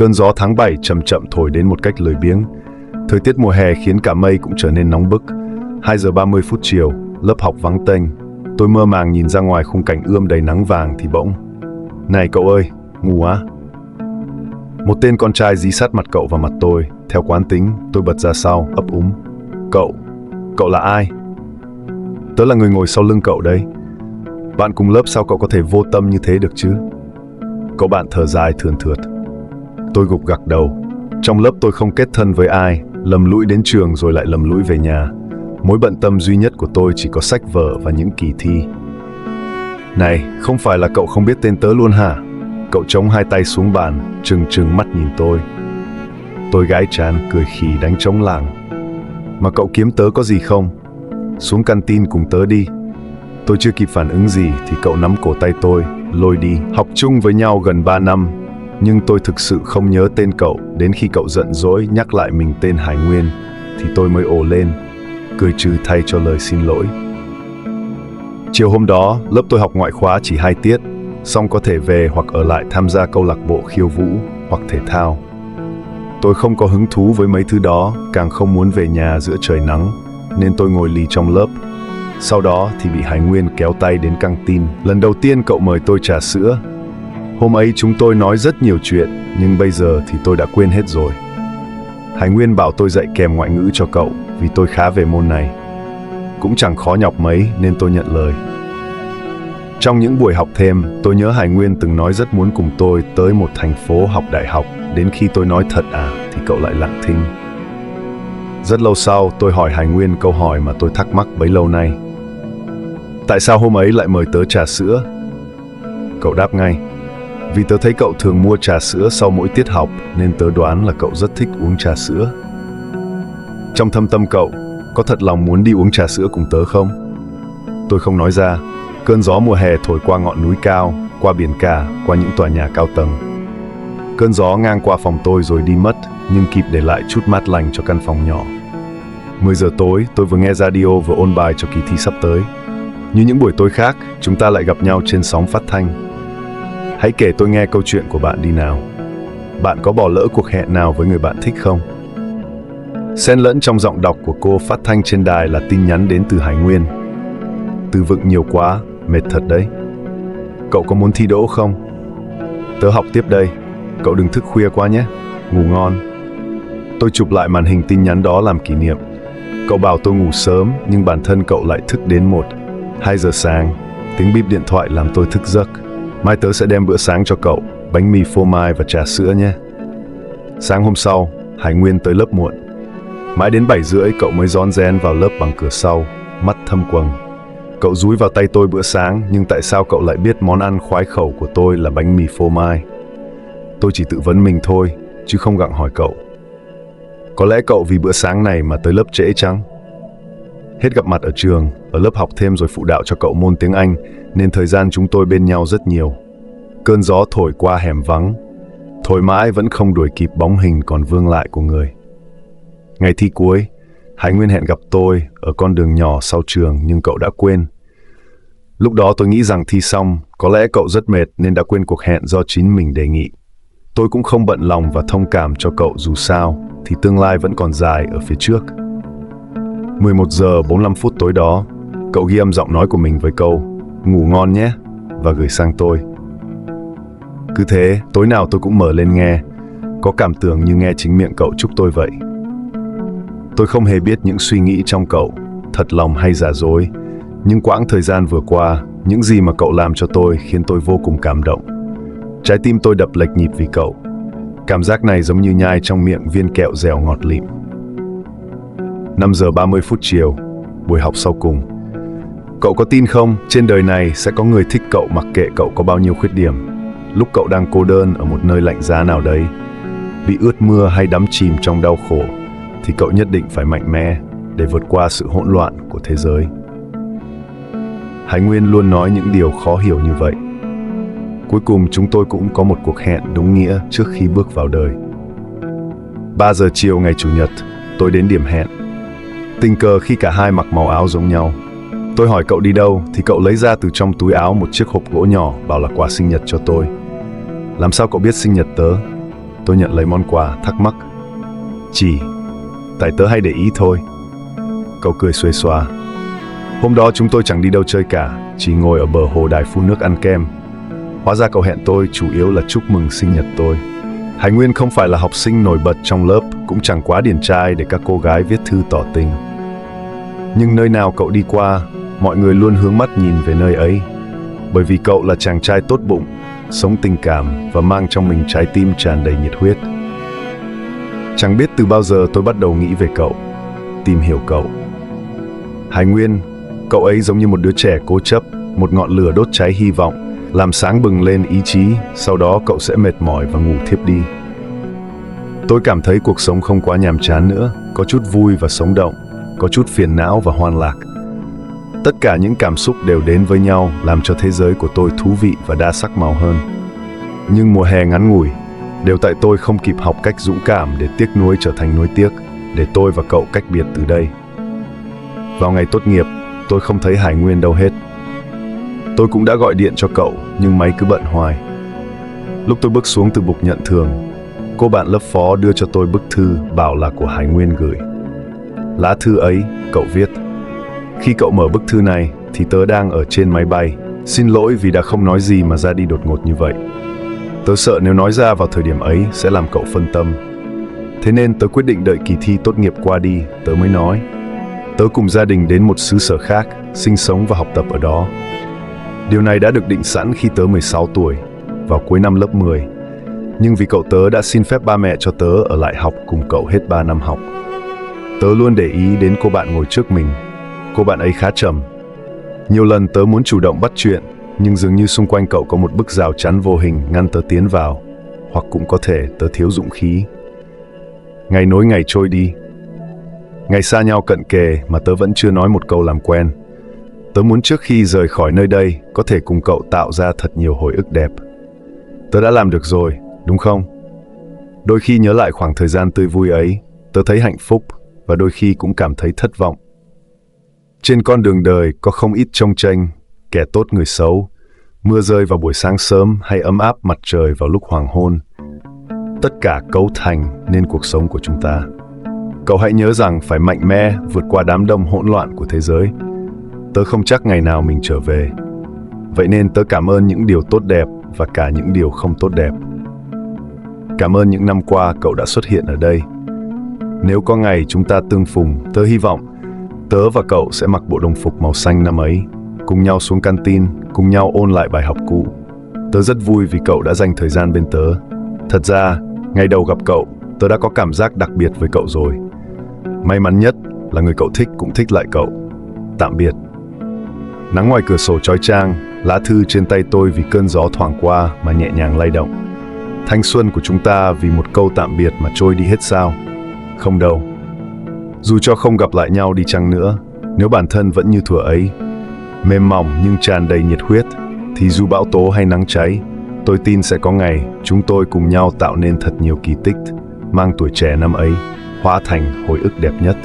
Cơn gió tháng 7 chậm chậm thổi đến một cách lười biếng. Thời tiết mùa hè khiến cả mây cũng trở nên nóng bức. 2 giờ 30 phút chiều, lớp học vắng tênh. Tôi mơ màng nhìn ra ngoài khung cảnh ươm đầy nắng vàng thì bỗng. Này cậu ơi, ngủ á? Một tên con trai dí sát mặt cậu vào mặt tôi. Theo quán tính, tôi bật ra sau, ấp úng. Cậu là ai? Tớ là người ngồi sau lưng cậu đấy. Bạn cùng lớp sao cậu có thể vô tâm như thế được chứ? Cậu bạn thở dài thườn thượt. Tôi gục gặc đầu. Trong lớp tôi không kết thân với ai, lầm lũi đến trường rồi lại lầm lũi về nhà. Mối bận tâm duy nhất của tôi chỉ có sách vở và những kỳ thi. Này, không phải là cậu không biết tên tớ luôn hả? Cậu chống hai tay xuống bàn, trừng mắt nhìn tôi. Tôi gãi trán cười khì đánh trống lảng. Mà cậu kiếm tớ có gì không? Xuống canteen cùng tớ đi. Tôi chưa kịp phản ứng gì thì cậu nắm cổ tay tôi, lôi đi. Học chung với nhau gần 3 năm, nhưng tôi thực sự không nhớ tên cậu. Đến khi cậu giận dỗi nhắc lại mình tên Hải Nguyên thì tôi mới ồ lên, cười trừ thay cho lời xin lỗi. Chiều hôm đó, lớp tôi học ngoại khóa chỉ 2 tiết, xong có thể về hoặc ở lại tham gia câu lạc bộ khiêu vũ hoặc thể thao. Tôi không có hứng thú với mấy thứ đó, càng không muốn về nhà giữa trời nắng, nên tôi ngồi lì trong lớp. Sau đó thì bị Hải Nguyên kéo tay đến căng tin. Lần đầu tiên cậu mời tôi trà sữa. Hôm ấy chúng tôi nói rất nhiều chuyện, nhưng bây giờ thì tôi đã quên hết rồi. Hải Nguyên bảo tôi dạy kèm ngoại ngữ cho cậu, vì tôi khá về môn này. Cũng chẳng khó nhọc mấy nên tôi nhận lời. Trong những buổi học thêm, tôi nhớ Hải Nguyên từng nói rất muốn cùng tôi tới một thành phố học đại học. Đến khi tôi nói thật thì cậu lại lặng thinh. Rất lâu sau, tôi hỏi Hải Nguyên câu hỏi mà tôi thắc mắc bấy lâu nay. Tại sao hôm ấy lại mời tớ trà sữa? Cậu đáp ngay. Vì tớ thấy cậu thường mua trà sữa sau mỗi tiết học, nên tớ đoán là cậu rất thích uống trà sữa. Trong thâm tâm cậu, có thật lòng muốn đi uống trà sữa cùng tớ không? Tôi không nói ra. Cơn gió mùa hè thổi qua ngọn núi cao, qua biển cả, qua những tòa nhà cao tầng. Cơn gió ngang qua phòng tôi rồi đi mất, nhưng kịp để lại chút mát lành cho căn phòng nhỏ. 10 giờ tối, tôi vừa nghe radio vừa ôn bài cho kỳ thi sắp tới. Như những buổi tối khác, chúng ta lại gặp nhau trên sóng phát thanh. Hãy kể tôi nghe câu chuyện của bạn đi nào. Bạn có bỏ lỡ cuộc hẹn nào với người bạn thích không? Xen lẫn trong giọng đọc của cô phát thanh trên đài là tin nhắn đến từ Hải Nguyên. Từ vựng nhiều quá, mệt thật đấy. Cậu có muốn thi đỗ không? Tớ học tiếp đây. Cậu đừng thức khuya quá nhé. Ngủ ngon. Tôi chụp lại màn hình tin nhắn đó làm kỷ niệm. Cậu bảo tôi ngủ sớm, nhưng bản thân cậu lại thức đến 1, 2 giờ sáng. Tiếng bíp điện thoại làm tôi thức giấc. Mai tớ sẽ đem bữa sáng cho cậu, bánh mì phô mai và trà sữa nhé. Sáng hôm sau, Hải Nguyên tới lớp muộn. Mãi đến 7 rưỡi cậu mới rón rén vào lớp bằng cửa sau, mắt thâm quầng. Cậu dúi vào tay tôi bữa sáng, nhưng tại sao cậu lại biết món ăn khoái khẩu của tôi là bánh mì phô mai? Tôi chỉ tự vấn mình thôi, chứ không gặng hỏi cậu. Có lẽ cậu vì bữa sáng này mà tới lớp trễ chăng? Hết gặp mặt ở trường, ở lớp học thêm rồi phụ đạo cho cậu môn tiếng Anh, nên thời gian chúng tôi bên nhau rất nhiều. Cơn gió thổi qua hẻm vắng, thổi mãi vẫn không đuổi kịp bóng hình còn vương lại của người. Ngày thi cuối, Hải Nguyên hẹn gặp tôi ở con đường nhỏ sau trường, nhưng cậu đã quên. Lúc đó tôi nghĩ rằng thi xong, có lẽ cậu rất mệt nên đã quên cuộc hẹn do chính mình đề nghị. Tôi cũng không bận lòng và thông cảm cho cậu, dù sao thì tương lai vẫn còn dài ở phía trước. 11 giờ 45 phút tối đó, cậu ghi âm giọng nói của mình với câu ngủ ngon nhé và gửi sang tôi. Cứ thế, tối nào tôi cũng mở lên nghe, có cảm tưởng như nghe chính miệng cậu chúc tôi vậy. Tôi không hề biết những suy nghĩ trong cậu, thật lòng hay giả dối, nhưng quãng thời gian vừa qua, những gì mà cậu làm cho tôi khiến tôi vô cùng cảm động. Trái tim tôi đập lệch nhịp vì cậu. Cảm giác này giống như nhai trong miệng viên kẹo dẻo ngọt lịm. 5 giờ 30 phút chiều, buổi học sau cùng. Cậu có tin không, trên đời này sẽ có người thích cậu mặc kệ cậu có bao nhiêu khuyết điểm. Lúc cậu đang cô đơn ở một nơi lạnh giá nào đấy, bị ướt mưa hay đắm chìm trong đau khổ, thì cậu nhất định phải mạnh mẽ để vượt qua sự hỗn loạn của thế giới. Hải Nguyên luôn nói những điều khó hiểu như vậy. Cuối cùng chúng tôi cũng có một cuộc hẹn đúng nghĩa trước khi bước vào đời. 3 giờ chiều ngày Chủ nhật, tôi đến điểm hẹn. Tình cờ khi cả hai mặc màu áo giống nhau. Tôi hỏi cậu đi đâu thì cậu lấy ra từ trong túi áo một chiếc hộp gỗ nhỏ, bảo là quà sinh nhật cho tôi. Làm sao cậu biết sinh nhật tớ? Tôi nhận lấy món quà, thắc mắc. Chỉ, tại tớ hay để ý thôi. Cậu cười xuề xòa. Hôm đó chúng tôi chẳng đi đâu chơi cả, chỉ ngồi ở bờ hồ đài phun nước ăn kem. Hóa ra cậu hẹn tôi chủ yếu là chúc mừng sinh nhật tôi. Hải Nguyên không phải là học sinh nổi bật trong lớp, cũng chẳng quá điển trai để các cô gái viết thư tỏ tình. Nhưng nơi nào cậu đi qua, mọi người luôn hướng mắt nhìn về nơi ấy. Bởi vì cậu là chàng trai tốt bụng, sống tình cảm và mang trong mình trái tim tràn đầy nhiệt huyết. Chẳng biết từ bao giờ tôi bắt đầu nghĩ về cậu, tìm hiểu cậu. Hải Nguyên, cậu ấy giống như một đứa trẻ cố chấp, một ngọn lửa đốt cháy hy vọng, làm sáng bừng lên ý chí, sau đó cậu sẽ mệt mỏi và ngủ thiếp đi. Tôi cảm thấy cuộc sống không quá nhàm chán nữa, có chút vui và sống động, có chút phiền não và hoang lạc. Tất cả những cảm xúc đều đến với nhau, làm cho thế giới của tôi thú vị và đa sắc màu hơn. Nhưng mùa hè ngắn ngủi, đều tại tôi không kịp học cách dũng cảm để tiếc nuối trở thành nuối tiếc, để tôi và cậu cách biệt từ đây. Vào ngày tốt nghiệp, tôi không thấy Hải Nguyên đâu hết. Tôi cũng đã gọi điện cho cậu, nhưng máy cứ bận hoài. Lúc tôi bước xuống từ bục nhận thưởng, cô bạn lớp phó đưa cho tôi bức thư bảo là của Hải Nguyên gửi. Lá thư ấy, cậu viết: Khi cậu mở bức thư này, thì tớ đang ở trên máy bay. Xin lỗi vì đã không nói gì mà ra đi đột ngột như vậy. Tớ sợ nếu nói ra vào thời điểm ấy sẽ làm cậu phân tâm. Thế nên tớ quyết định đợi kỳ thi tốt nghiệp qua đi, tớ mới nói. Tớ cùng gia đình đến một xứ sở khác, sinh sống và học tập ở đó. Điều này đã được định sẵn khi tớ 16 tuổi, vào cuối năm lớp 10. Nhưng vì cậu tớ đã xin phép ba mẹ cho tớ ở lại học cùng cậu hết 3 năm học. Tớ luôn để ý đến cô bạn ngồi trước mình. Cô bạn ấy khá trầm. Nhiều lần tớ muốn chủ động bắt chuyện, nhưng dường như xung quanh cậu có một bức rào chắn vô hình ngăn tớ tiến vào. Hoặc cũng có thể tớ thiếu dũng khí. Ngày nối ngày trôi đi. Ngày xa nhau cận kề mà tớ vẫn chưa nói một câu làm quen. Tớ muốn trước khi rời khỏi nơi đây có thể cùng cậu tạo ra thật nhiều hồi ức đẹp. Tớ đã làm được rồi, đúng không? Đôi khi nhớ lại khoảng thời gian tươi vui ấy, tớ thấy hạnh phúc và đôi khi cũng cảm thấy thất vọng. Trên con đường đời có không ít chông chênh, kẻ tốt người xấu, mưa rơi vào buổi sáng sớm hay ấm áp mặt trời vào lúc hoàng hôn. Tất cả cấu thành nên cuộc sống của chúng ta. Cậu hãy nhớ rằng phải mạnh mẽ vượt qua đám đông hỗn loạn của thế giới. Tớ không chắc ngày nào mình trở về. Vậy nên tớ cảm ơn những điều tốt đẹp và cả những điều không tốt đẹp. Cảm ơn những năm qua cậu đã xuất hiện ở đây. Nếu có ngày chúng ta tương phùng, tớ hy vọng tớ và cậu sẽ mặc bộ đồng phục màu xanh năm ấy, cùng nhau xuống canteen, cùng nhau ôn lại bài học cũ. Tớ rất vui vì cậu đã dành thời gian bên tớ. Thật ra, ngày đầu gặp cậu, tớ đã có cảm giác đặc biệt với cậu rồi. May mắn nhất là người cậu thích cũng thích lại cậu. Tạm biệt. Nắng ngoài cửa sổ chói chang, lá thư trên tay tôi vì cơn gió thoảng qua mà nhẹ nhàng lay động. Thanh xuân của chúng ta vì một câu tạm biệt mà trôi đi hết sao? Không đâu. Dù cho không gặp lại nhau đi chăng nữa, nếu bản thân vẫn như thuở ấy, mềm mỏng nhưng tràn đầy nhiệt huyết, thì dù bão tố hay nắng cháy, tôi tin sẽ có ngày chúng tôi cùng nhau tạo nên thật nhiều kỳ tích, mang tuổi trẻ năm ấy hóa thành hồi ức đẹp nhất.